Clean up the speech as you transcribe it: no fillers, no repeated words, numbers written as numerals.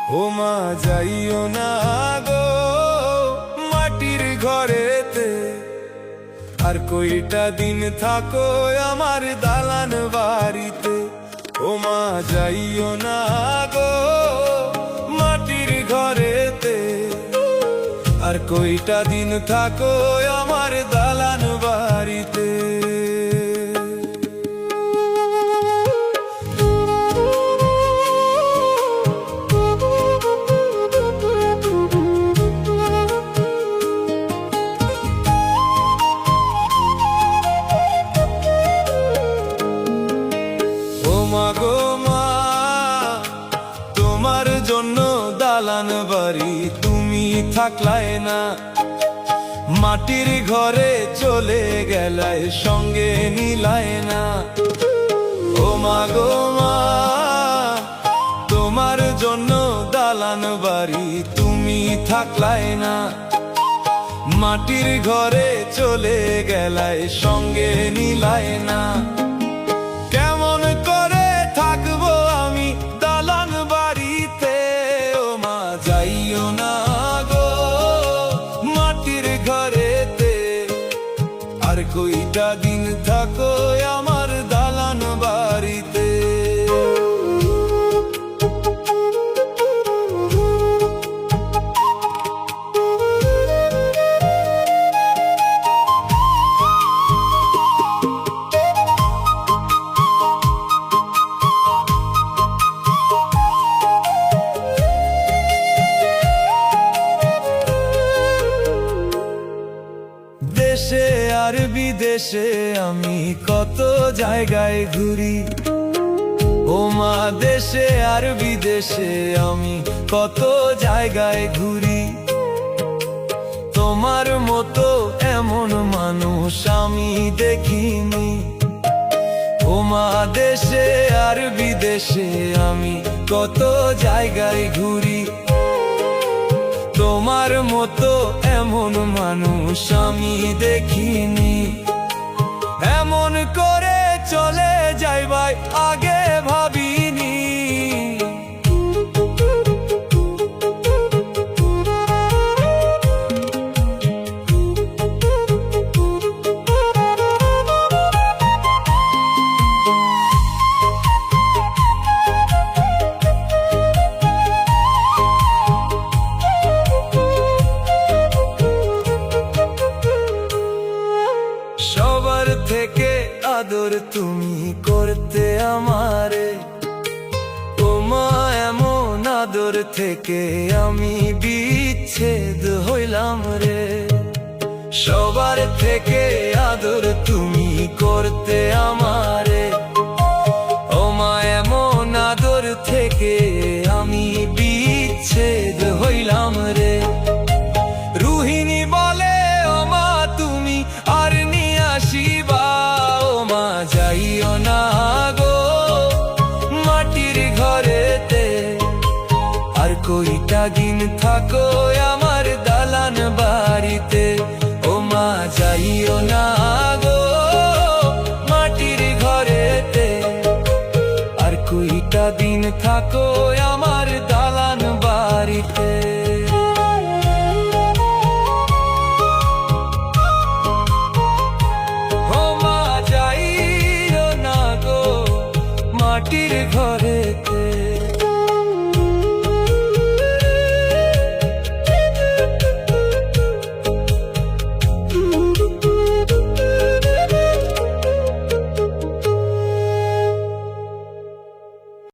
ও মা যাইও না গো মাটির ঘরেতে, আর কয়টা দিন থাকো আমার দালান বাড়িতে। ও মা যাইও না গো মাটির ঘরেতে, আর কয়টা দিন থাকো আমার দালান বাড়িতে। তোমার জন্য দালান বাড়ি তুমি থাকলাই না, মাটির ঘরে চলে গেলাই সঙ্গে নিলাই না। ও মা গো মা, তোমার জন্য দালান বাড়ি তুমি থাকলাই না, মাটির ঘরে চলে গেলাই সঙ্গে নিলাই না। কেমন করে থাকবো আমি দালান বাড়িতে, ও মা যাইও না গো মাটির ঘরেতে, আর কয়টা দিন থাকো আমার দালান বাড়িতে। দেশে আর বিদেশে আমি কত জায়গায় ঘুরি, ও মা দেশে আর বিদেশে আমি কত জায়গায় ঘুরি। তোমার মতো এমন মানুষ আমি দেখিনি, ও মা দেশে আর বিদেশে আমি কত জায়গায় ঘুরি। তোমার মতো এমন মানুষ আমি দেখিনি, এমন করে চলে যাইবাই আগে ভাবিনি। সবার থেকে আদর তুমি করতে আমারে, ও মা এমন আদর থেকে আমি বিচ্ছেদ হইলাম রে। সবার থেকে আদর তুমি করতে আমারে, ও মা এমন আদর থেকে আমি বিচ্ছেদ হইলাম রে। রুহিণী বলে ও মা তুমি আর নিয়ে আসিবা, ও মা যাইও না গো মাটির ঘরেতে, আর কয়টা দিন থাকো আমার দালান বাড়িতে। ও মা যাইও না গো মাটির ঘরেতে, আর কয়টা দিন থাকো